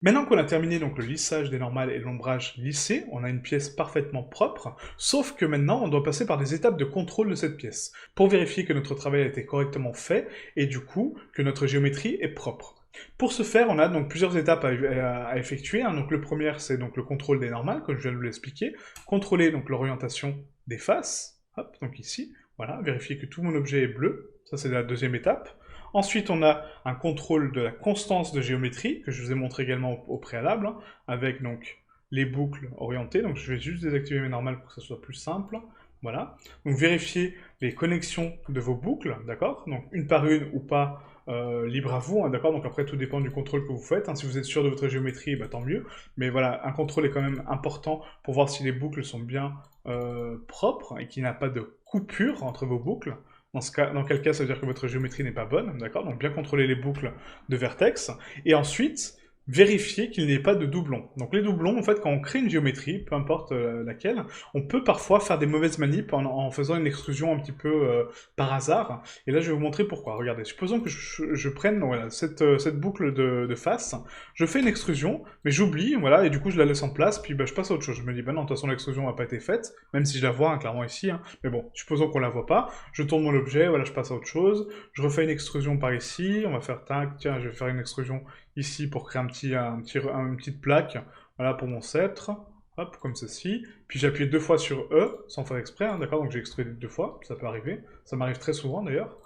Maintenant qu'on a terminé donc le lissage des normales et l'ombrage lissé, on a une pièce parfaitement propre, sauf que maintenant on doit passer par des étapes de contrôle de cette pièce, pour vérifier que notre travail a été correctement fait, et du coup, que notre géométrie est propre. Pour ce faire, on a donc plusieurs étapes à effectuer, hein. Donc le premier, c'est donc le contrôle des normales, comme je viens de vous l'expliquer, contrôler donc l'orientation des faces, hop, donc ici, voilà, vérifier que tout mon objet est bleu, ça c'est la deuxième étape. Ensuite, on a un contrôle de la constance de géométrie, que je vous ai montré également au préalable, hein, avec donc les boucles orientées. Donc je vais juste désactiver mes normales pour que ça soit plus simple. Voilà. Donc vérifier les connexions de vos boucles, d'accord? Donc une par une ou pas, libre à vous, hein, d'accord? Donc après tout dépend du contrôle que vous faites, hein. Si vous êtes sûr de votre géométrie, bah, tant mieux. Mais voilà, un contrôle est quand même important pour voir si les boucles sont bien propres et qu'il n'y a pas de coupure entre vos boucles. Dans quel cas, ça veut dire que votre géométrie n'est pas bonne, d'accord? Donc bien contrôler les boucles de vertex. Et ensuite, vérifier qu'il n'y ait pas de doublons. Donc les doublons, en fait, quand on crée une géométrie, peu importe laquelle, on peut parfois faire des mauvaises manips en faisant une extrusion un petit peu par hasard. Et là, je vais vous montrer pourquoi. Regardez, supposons que je prenne voilà, cette boucle de face, je fais une extrusion, mais j'oublie, voilà, et du coup, je la laisse en place, puis bah, je passe à autre chose. Je me dis, bah non, de toute façon, l'extrusion n'a pas été faite, même si je la vois, hein, clairement ici, hein. Mais bon, supposons qu'on la voit pas, je tourne mon objet, voilà, je passe à autre chose, je refais une extrusion par ici, on va faire, tac, tiens, je vais faire une extrusion ici pour créer une petite plaque, voilà, pour mon sceptre, hop, comme ceci, puis j'appuie deux fois sur E, sans faire exprès, hein, d'accord, donc j'ai extrué deux fois, ça peut arriver, ça m'arrive très souvent d'ailleurs.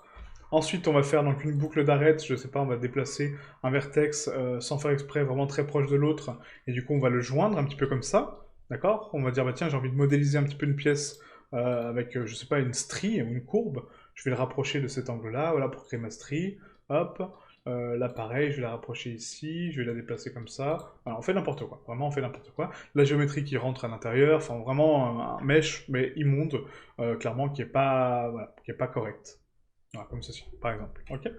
Ensuite, on va faire donc une boucle d'arête, je sais pas, on va déplacer un vertex sans faire exprès, vraiment très proche de l'autre, et du coup on va le joindre un petit peu comme ça, d'accord? On va dire, bah tiens, j'ai envie de modéliser un petit peu une pièce avec, je sais pas, une strie ou une courbe, je vais le rapprocher de cet angle-là, voilà, pour créer ma strie, hop, là pareil, je vais la rapprocher ici, je vais la déplacer comme ça, voilà, on fait n'importe quoi, vraiment on fait n'importe quoi. La géométrie qui rentre à l'intérieur, enfin vraiment un mesh, mais immonde, clairement, qui est pas, voilà, qui est pas correct. Voilà, comme ceci, par exemple. Ok.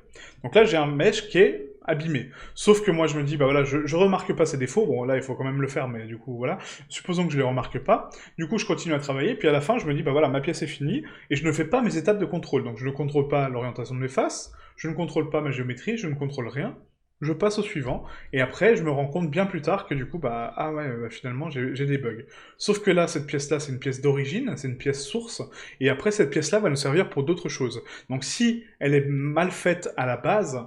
Donc là, j'ai un mesh qui est abîmé. Sauf que moi, je me dis, bah voilà, je remarque pas ces défauts. Bon, là, il faut quand même le faire, mais du coup, voilà. Supposons que je les remarque pas. Du coup, je continue à travailler. Puis à la fin, je me dis, bah voilà, ma pièce est finie. Et je ne fais pas mes étapes de contrôle. Donc, je ne contrôle pas l'orientation de mes faces. Je ne contrôle pas ma géométrie. Je ne contrôle rien. Je passe au suivant. Et après, je me rends compte bien plus tard que du coup, bah, ah ouais, bah, finalement, j'ai des bugs. Sauf que là, cette pièce-là, c'est une pièce d'origine. C'est une pièce source. Et après, cette pièce-là va nous servir pour d'autres choses. Donc si elle est mal faite à la base,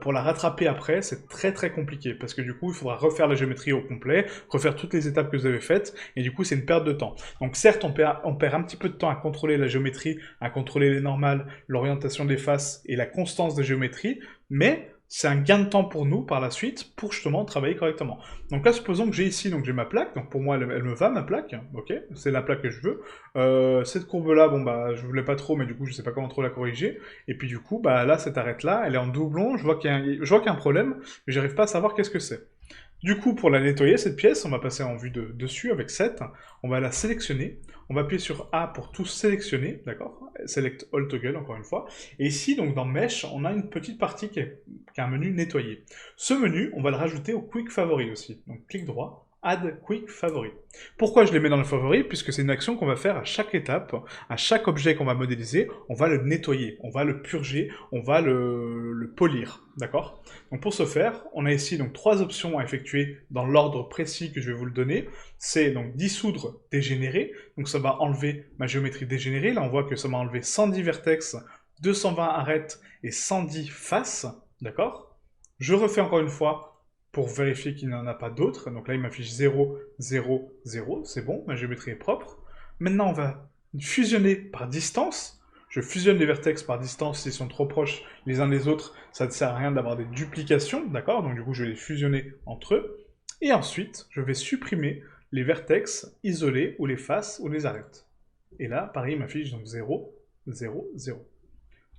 pour la rattraper après, c'est très très compliqué, parce que du coup, il faudra refaire la géométrie au complet, refaire toutes les étapes que vous avez faites, et du coup, c'est une perte de temps. Donc certes, on perd un petit peu de temps à contrôler la géométrie, à contrôler les normales, l'orientation des faces et la constance de géométrie, mais c'est un gain de temps pour nous par la suite pour justement travailler correctement. Donc là, supposons que j'ai ici, donc j'ai ma plaque, donc pour moi elle me va ma plaque, ok, c'est la plaque que je veux. Cette courbe-là, bon bah je voulais pas trop, mais du coup je sais pas comment trop la corriger. Et puis du coup, bah là cette arête-là, elle est en doublon, je vois qu'il y a un problème, mais j'arrive pas à savoir qu'est-ce que c'est. Du coup, pour la nettoyer, cette pièce, on va passer en vue dessus avec 7. On va la sélectionner. On va appuyer sur A pour tout sélectionner, d'accord? Select All Toggle, encore une fois. Et ici, donc dans Mesh, on a une petite partie qui a un menu nettoyer. Ce menu, on va le rajouter au Quick Favori aussi. Donc clic droit, Add Quick Favori. Pourquoi je les mets dans le favori? Puisque c'est une action qu'on va faire à chaque étape, à chaque objet qu'on va modéliser, on va le nettoyer, on va le purger, on va le polir, d'accord? Donc pour ce faire, on a ici donc trois options à effectuer dans l'ordre précis que je vais vous le donner. C'est donc dissoudre, dégénérer, donc ça va enlever ma géométrie dégénérée. Là on voit que ça m'a enlevé 110 vertex, 220 arêtes et 110 faces, d'accord? Je refais encore une fois pour vérifier qu'il n'y en a pas d'autres. Donc là il m'affiche 0, 0, 0, c'est bon, ma géométrie est propre. Maintenant on va fusionner par distance. Je fusionne les vertex par distance s'ils sont trop proches les uns des autres, ça ne sert à rien d'avoir des duplications, d'accord? Donc du coup, je vais les fusionner entre eux. Et ensuite, je vais supprimer les vertex isolés ou les faces ou les arêtes. Et là, pareil, il m'affiche donc 0, 0, 0.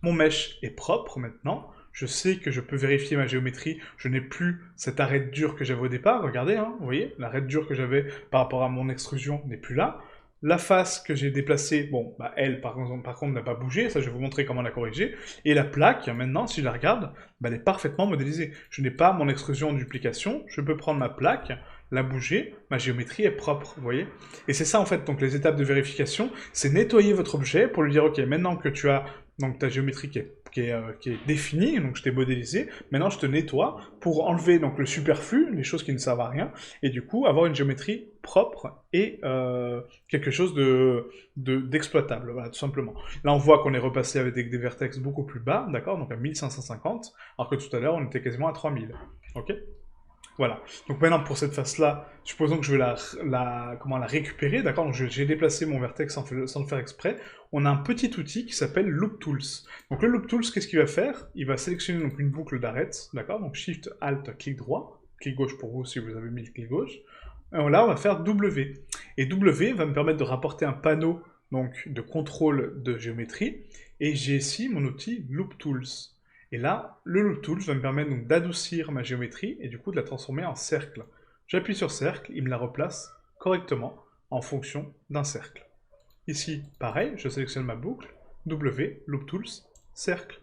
Mon mesh est propre maintenant. Je sais que je peux vérifier ma géométrie. Je n'ai plus cette arête dure que j'avais au départ. Regardez, hein, vous voyez, l'arête dure que j'avais par rapport à mon extrusion n'est plus là. La face que j'ai déplacée, bon, bah elle, par contre, n'a pas bougé. Ça, je vais vous montrer comment la corriger. Et la plaque, maintenant, si je la regarde, bah, elle est parfaitement modélisée. Je n'ai pas mon extrusion en duplication. Je peux prendre ma plaque, la bouger, ma géométrie est propre, vous voyez. Et c'est ça, en fait, donc les étapes de vérification, c'est nettoyer votre objet pour lui dire, ok, maintenant que tu as donc ta géométrie qui est défini, donc je t'ai modélisé. Maintenant, je te nettoie pour enlever donc le superflu, les choses qui ne servent à rien, et du coup avoir une géométrie propre et quelque chose d'exploitable, voilà, tout simplement. Là, on voit qu'on est repassé avec des vertex beaucoup plus bas, d'accord, donc à 1550, alors que tout à l'heure, on était quasiment à 3000, ok? Voilà. Donc maintenant, pour cette face-là, supposons que je vais la récupérer, d'accord? Donc j'ai déplacé mon vertex sans le faire exprès. On a un petit outil qui s'appelle Loop Tools. Donc le Loop Tools, qu'est-ce qu'il va faire? Il va sélectionner donc une boucle d'arête, d'accord? Donc Shift, Alt, clic droit, clic gauche pour vous si vous avez mis le clic gauche. Et là, on va faire W. Et W va me permettre de rapporter un panneau donc, de contrôle de géométrie. Et j'ai ici mon outil Loop Tools. Et là, le Loop Tools va me permettre donc d'adoucir ma géométrie et du coup de la transformer en cercle. J'appuie sur cercle, il me la replace correctement en fonction d'un cercle. Ici, pareil, je sélectionne ma boucle, W, Loop Tools, cercle.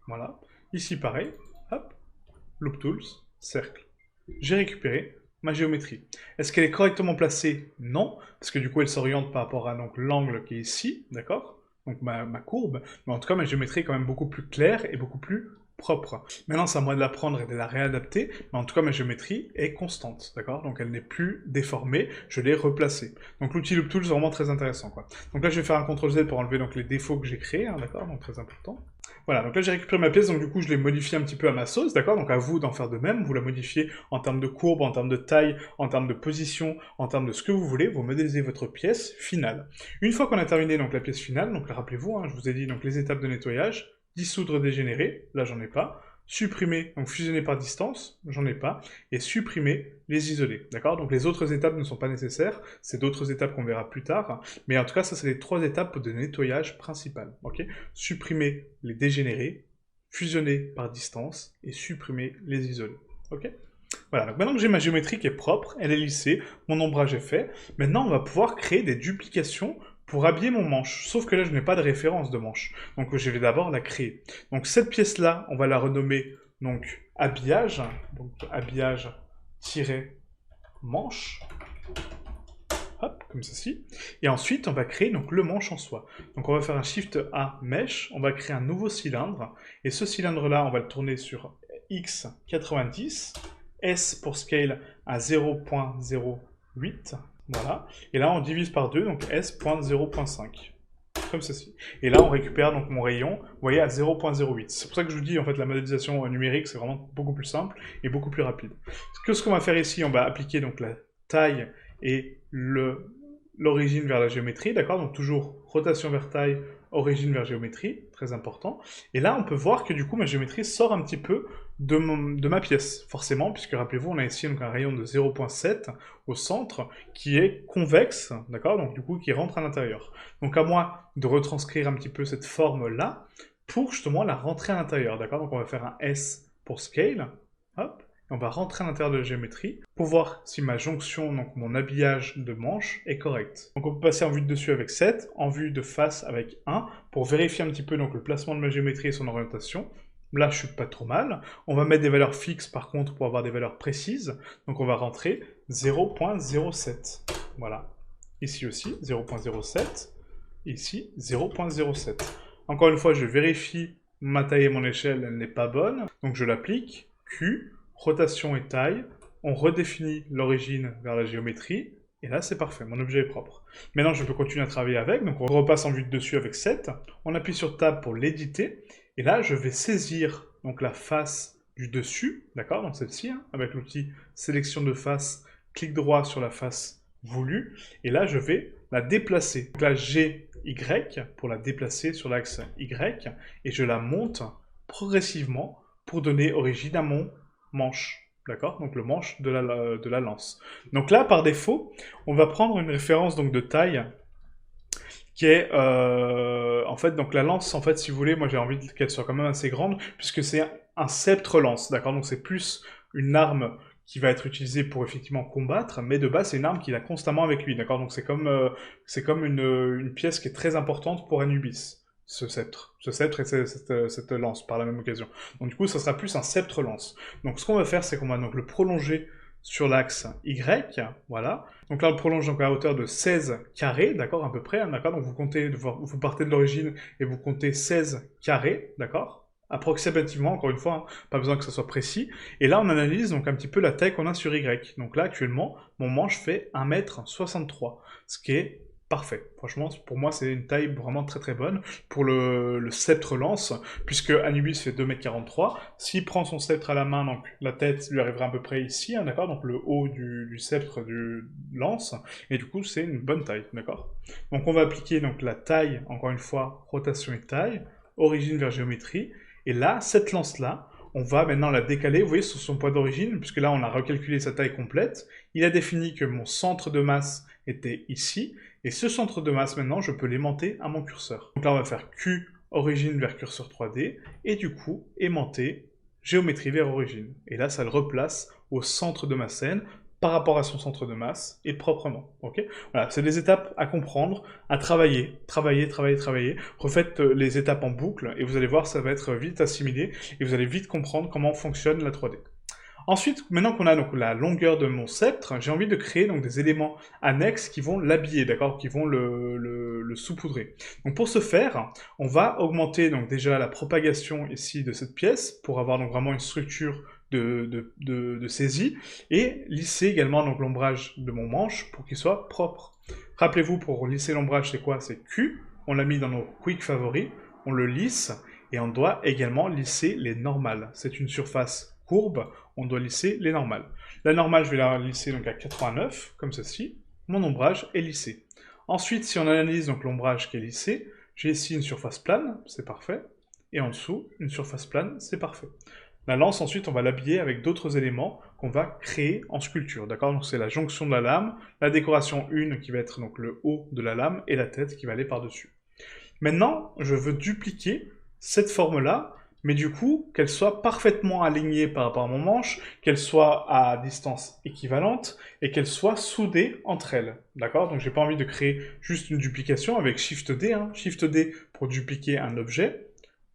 Voilà. Ici, pareil, hop, Loop Tools, cercle. J'ai récupéré ma géométrie. Est-ce qu'elle est correctement placée? Non, parce que du coup elle s'oriente par rapport à l'angle qui est ici, d'accord? Donc ma courbe, mais en tout cas ma géométrie est quand même beaucoup plus claire et beaucoup plus propre. Maintenant c'est à moi de la prendre et de la réadapter, mais en tout cas ma géométrie est constante, d'accord? Donc elle n'est plus déformée, je l'ai replacée. Donc l'outil Loop Tools est vraiment très intéressant, quoi. Donc là je vais faire un CTRL Z pour enlever donc, les défauts que j'ai créés, hein, d'accord? Donc très important. Voilà, donc là j'ai récupéré ma pièce, donc du coup je l'ai modifiée un petit peu à ma sauce, d'accord? Donc à vous d'en faire de même, vous la modifiez en termes de courbe, en termes de taille, en termes de position, en termes de ce que vous voulez, vous modélisez votre pièce finale. Une fois qu'on a terminé donc la pièce finale, donc rappelez-vous, hein, je vous ai dit donc les étapes de nettoyage, dissoudre, dégénérer, là j'en ai pas, supprimer, donc fusionner par distance, j'en ai pas, et supprimer les isolés, d'accord? Donc les autres étapes ne sont pas nécessaires, c'est d'autres étapes qu'on verra plus tard, mais en tout cas ça c'est les 3 étapes de nettoyage principales, ok? Supprimer les dégénérés, fusionner par distance, et supprimer les isolés, ok? Voilà, donc maintenant que j'ai ma géométrie qui est propre, elle est lissée, mon ombrage est fait, maintenant on va pouvoir créer des duplications pour habiller mon manche. Sauf que là, je n'ai pas de référence de manche. Donc je vais d'abord la créer. Donc cette pièce-là, on va la renommer donc habillage. Donc habillage-manche. Hop, comme ceci. Et ensuite, on va créer donc le manche en soi. Donc on va faire un Shift A Mesh, on va créer un nouveau cylindre. Et ce cylindre-là, on va le tourner sur X90. S pour scale à 0.08. Voilà. Et là, on divise par 2, donc S.0.5. Comme ceci. Et là, on récupère donc mon rayon, vous voyez, à 0.08. C'est pour ça que je vous dis, en fait, la modélisation numérique, c'est vraiment beaucoup plus simple et beaucoup plus rapide. Ce qu'on va faire ici, on va appliquer donc la taille et l'origine vers la géométrie, d'accord? Donc toujours rotation vers taille, origine vers géométrie, très important. Et là, on peut voir que du coup, ma géométrie sort un petit peu de ma pièce, forcément, puisque rappelez-vous, on a ici donc un rayon de 0.7 au centre, qui est convexe, d'accord? Donc du coup, qui rentre à l'intérieur. Donc à moi de retranscrire un petit peu cette forme-là, pour justement la rentrer à l'intérieur, d'accord? Donc on va faire un S pour scale, hop, et on va rentrer à l'intérieur de la géométrie, pour voir si ma jonction, donc mon habillage de manche, est correct. Donc on peut passer en vue de dessus avec 7, en vue de face avec 1, pour vérifier un petit peu donc, le placement de ma géométrie et son orientation. Là, je suis pas trop mal. On va mettre des valeurs fixes, par contre, pour avoir des valeurs précises. Donc on va rentrer 0.07. Voilà. Ici aussi, 0.07. Ici, 0.07. Encore une fois, je vérifie ma taille et mon échelle, elle n'est pas bonne. Donc je l'applique. Q, rotation et taille. On redéfinit l'origine vers la géométrie. Et là, c'est parfait, mon objet est propre. Maintenant, je peux continuer à travailler avec. Donc on repasse en vue de dessus avec 7. On appuie sur Tab pour l'éditer. Et là, je vais saisir donc la face du dessus, d'accord, donc celle-ci, hein, avec l'outil sélection de face, clic droit sur la face voulue, et là, je vais la déplacer. Donc là, G, Y, pour la déplacer sur l'axe Y, et je la monte progressivement pour donner origine à mon manche, d'accord, donc le manche de la lance. Donc là, par défaut, on va prendre une référence donc de taille qui est en fait donc la lance en fait si vous voulez moi j'ai envie qu'elle soit quand même assez grande puisque c'est un sceptre lance, d'accord, donc c'est plus une arme qui va être utilisée pour effectivement combattre, mais de base c'est une arme qu'il a constamment avec lui, d'accord, donc c'est comme une pièce qui est très importante pour Anubis, ce sceptre et cette lance par la même occasion. Donc du coup ça sera plus un sceptre lance. Donc ce qu'on va faire c'est qu'on va donc le prolonger sur l'axe Y, voilà. Donc là, on le prolonge donc à hauteur de 16 carrés, d'accord, à peu près, hein, d'accord. Donc vous partez de l'origine et vous comptez 16 carrés, d'accord. approximativement, encore une fois, hein, pas besoin que ça soit précis. Et là, on analyse donc un petit peu la taille qu'on a sur Y. Donc là, actuellement, mon manche fait 1,63 m, ce qui est parfait. Franchement, pour moi, c'est une taille vraiment très très bonne pour le sceptre lance, puisque Anubis fait 2,43 m. S'il prend son sceptre à la main, donc la tête lui arrivera à peu près ici, hein, d'accord? Donc le haut du sceptre du lance, et du coup, c'est une bonne taille, d'accord? Donc on va appliquer donc la taille, encore une fois, rotation et taille, origine vers géométrie, et là, cette lance-là, on va maintenant la décaler, vous voyez, sur son point d'origine, puisque là, on a recalculé sa taille complète. Il a défini que mon centre de masse était ici, et ce centre de masse, maintenant, je peux l'aimanter à mon curseur. Donc là, on va faire Q, origine vers curseur 3D, et du coup, aimanter, géométrie vers origine. Et là, ça le replace au centre de ma scène, par rapport à son centre de masse, et proprement, ok? Voilà, c'est des étapes à comprendre, à travailler, travailler. Refaites les étapes en boucle, et vous allez voir, ça va être vite assimilé, et vous allez vite comprendre comment fonctionne la 3D. Ensuite, maintenant qu'on a donc la longueur de mon sceptre, j'ai envie de créer donc des éléments annexes qui vont l'habiller, d'accord, qui vont le saupoudrer. Donc pour ce faire, on va augmenter donc déjà la propagation ici de cette pièce pour avoir donc vraiment une structure de saisie et lisser également donc l'ombrage de mon manche pour qu'il soit propre. Rappelez-vous, pour lisser l'ombrage, c'est quoi? C'est Q. On l'a mis dans nos quick favoris, on le lisse et on doit également lisser les normales. C'est une surface courbe, on doit lisser les normales. La normale, je vais la lisser donc à 89, comme ceci. Mon ombrage est lissé. Ensuite, si on analyse donc l'ombrage qui est lissé, j'ai ici une surface plane, c'est parfait. Et en dessous, une surface plane, c'est parfait. La lance, ensuite, on va l'habiller avec d'autres éléments qu'on va créer en sculpture, d'accord? Donc c'est la jonction de la lame, la décoration 1 qui va être donc le haut de la lame et la tête qui va aller par-dessus. Maintenant, je veux dupliquer cette forme-là, mais du coup, qu'elle soit parfaitement alignée par rapport à mon manche, qu'elle soit à distance équivalente, et qu'elle soit soudée entre elles, d'accord? Donc j'ai pas envie de créer juste une duplication avec Shift D, hein. Shift D pour dupliquer un objet,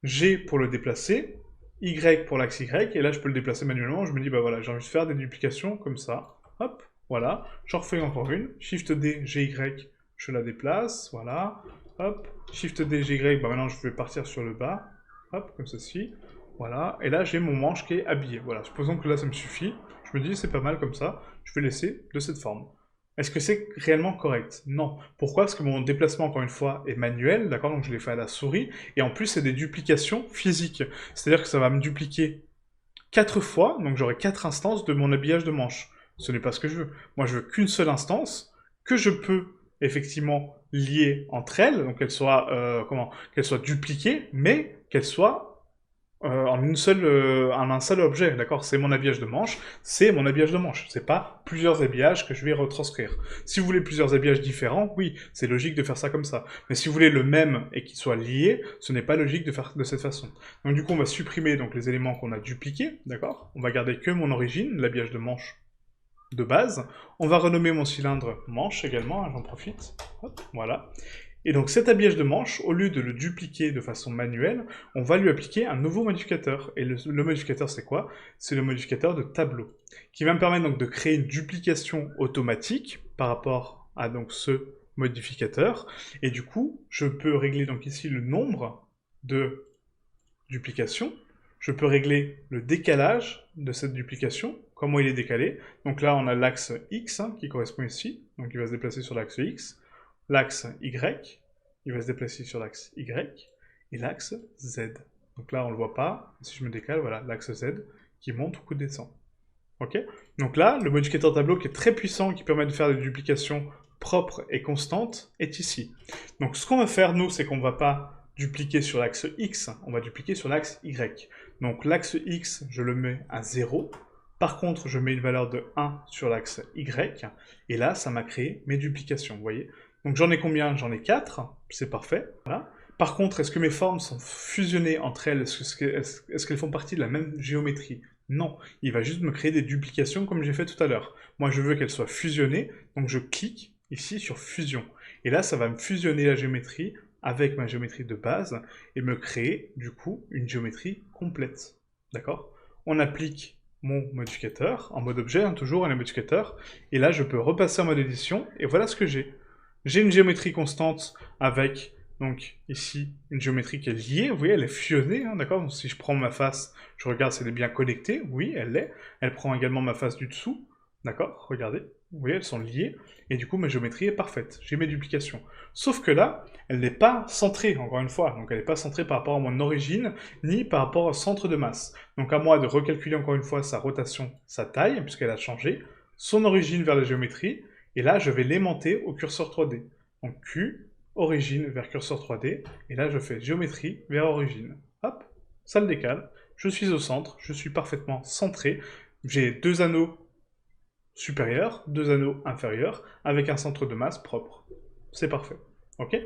G pour le déplacer, Y pour l'axe Y, et là je peux le déplacer manuellement, je me dis, bah voilà, j'ai envie de faire des duplications comme ça, hop, voilà, j'en refais encore une, Shift D, GY, je la déplace, voilà, hop, Shift D, GY, bah maintenant je vais partir sur le bas, hop, comme ceci, voilà, et là j'ai mon manche qui est habillé, voilà, supposons que là ça me suffit, je me dis c'est pas mal comme ça, je vais laisser de cette forme. Est-ce que c'est réellement correct? Non. Pourquoi? Parce que mon déplacement, encore une fois, est manuel, d'accord? Donc je l'ai fait à la souris, et en plus c'est des duplications physiques. C'est-à-dire que ça va me dupliquer 4 fois, donc j'aurai 4 instances de mon habillage de manche. Ce n'est pas ce que je veux. Moi je veux qu'une seule instance, que je peux effectivement lier entre elles, donc qu'elles soient, qu'elles soient dupliquées, mais qu'elles soient en un seul objet, d'accord? C'est mon habillage de manche, c'est mon habillage de manche. C'est pas plusieurs habillages que je vais retranscrire. Si vous voulez plusieurs habillages différents, oui, c'est logique de faire ça comme ça. Mais si vous voulez le même et qu'il soit lié, ce n'est pas logique de faire de cette façon. Donc du coup, on va supprimer donc les éléments qu'on a dupliqués, d'accord? On va garder que mon origine, l'habillage de manche de base. On va renommer mon cylindre manche également, hein, j'en profite. Hop, voilà. Et donc cet habillage de manche, au lieu de le dupliquer de façon manuelle, on va lui appliquer un nouveau modificateur. Et le modificateur, c'est quoi? C'est le modificateur de tableau, qui va me permettre donc de créer une duplication automatique par rapport à donc ce modificateur. Et du coup, je peux régler donc ici le nombre de duplications. Je peux régler le décalage de cette duplication, comment il est décalé. Donc là, on a l'axe X hein, qui correspond ici, donc il va se déplacer sur l'axe X. L'axe Y, il va se déplacer sur l'axe Y, et l'axe Z. Donc là, on ne le voit pas, si je me décale, voilà, l'axe Z qui monte ou qui descend. Ok? Donc là, le modificateur tableau qui est très puissant, qui permet de faire des duplications propres et constantes, est ici. Donc ce qu'on va faire, nous, c'est qu'on ne va pas dupliquer sur l'axe X, on va dupliquer sur l'axe Y. Donc l'axe X, je le mets à 0. Par contre, je mets une valeur de 1 sur l'axe Y, et là, ça m'a créé mes duplications, vous voyez? Donc j'en ai combien? J'en ai 4, c'est parfait, voilà. Par contre, est-ce que mes formes sont fusionnées entre elles? Est-ce qu'elles font partie de la même géométrie? Non, il va juste me créer des duplications comme j'ai fait tout à l'heure. Moi, je veux qu'elles soient fusionnées, donc je clique ici sur fusion. Et là, ça va me fusionner la géométrie avec ma géométrie de base et me créer, du coup, une géométrie complète. D'accord? On applique mon modificateur, en mode objet, hein, toujours, un modificateur, et là, je peux repasser en mode édition, et voilà ce que j'ai. J'ai une géométrie constante avec donc ici, une géométrie qui est liée, vous voyez, elle est fusionnée, hein, d'accord? Donc si je prends ma face, je regarde si elle est bien connectée, oui, elle l'est. Elle prend également ma face du dessous, d'accord? Regardez, vous voyez, elles sont liées, et du coup, ma géométrie est parfaite. J'ai mes duplications. Sauf que là, elle n'est pas centrée, encore une fois, donc elle n'est pas centrée par rapport à mon origine, ni par rapport au centre de masse. Donc à moi de recalculer encore une fois sa rotation, sa taille, puisqu'elle a changé, son origine vers la géométrie, et là, je vais l'aimanter au curseur 3D. Donc Q, origine vers curseur 3D, et là je fais géométrie vers origine. Hop, ça le décale, je suis au centre, je suis parfaitement centré, j'ai deux anneaux supérieurs, deux anneaux inférieurs, avec un centre de masse propre. C'est parfait. Ok?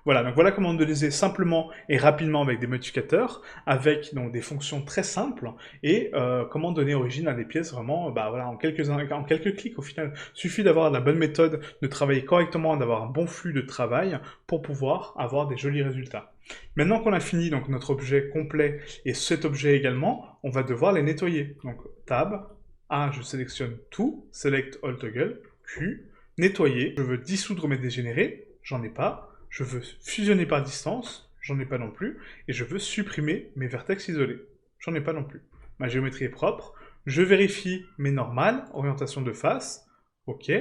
Voilà, donc voilà comment modéliser simplement et rapidement avec des modificateurs, avec donc des fonctions très simples, et comment donner origine à des pièces vraiment bah, voilà, en quelques clics au final. Il suffit d'avoir la bonne méthode, de travailler correctement, d'avoir un bon flux de travail pour pouvoir avoir des jolis résultats. Maintenant qu'on a fini donc notre objet complet et cet objet également, on va devoir les nettoyer. Donc Tab, A, je sélectionne tout, Select All Toggle, Q, nettoyer, je veux dissoudre mes dégénérés, j'en ai pas, je veux fusionner par distance, j'en ai pas non plus, et je veux supprimer mes vertex isolés, j'en ai pas non plus. Ma géométrie est propre, je vérifie mes normales, orientation de face, ok.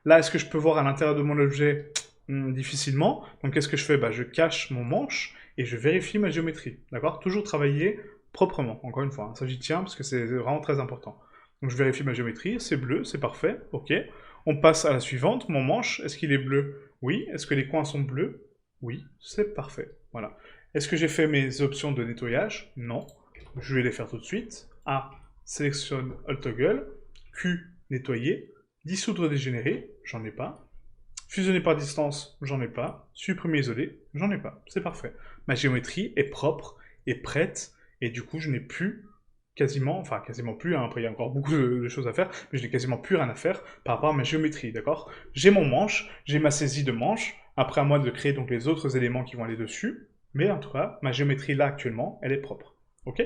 Là, est-ce que je peux voir à l'intérieur de mon objet? Difficilement, donc qu'est-ce que je fais? Bah, je cache mon manche, et je vérifie ma géométrie, d'accord? Toujours travailler proprement, encore une fois, hein. Ça j'y tiens, parce que c'est vraiment très important. Donc je vérifie ma géométrie, c'est bleu, c'est parfait, ok. On passe à la suivante, mon manche, est-ce qu'il est bleu? Oui. Est-ce que les coins sont bleus? Oui, c'est parfait, voilà. Est-ce que j'ai fait mes options de nettoyage? Non. Je vais les faire tout de suite. A, sélectionne All Toggle. Q, nettoyer. Dissoudre dégénérer, j'en ai pas. Fusionner par distance, j'en ai pas. Supprimer isolé, j'en ai pas. C'est parfait. Ma géométrie est propre, est prête, et du coup, je n'ai plus quasiment plus, hein, après il y a encore beaucoup de choses à faire, mais je n'ai quasiment plus rien à faire par rapport à ma géométrie, d'accord? J'ai mon manche, j'ai ma saisie de manche, après à moi de créer donc les autres éléments qui vont aller dessus, mais en tout cas, ma géométrie là actuellement, elle est propre, ok?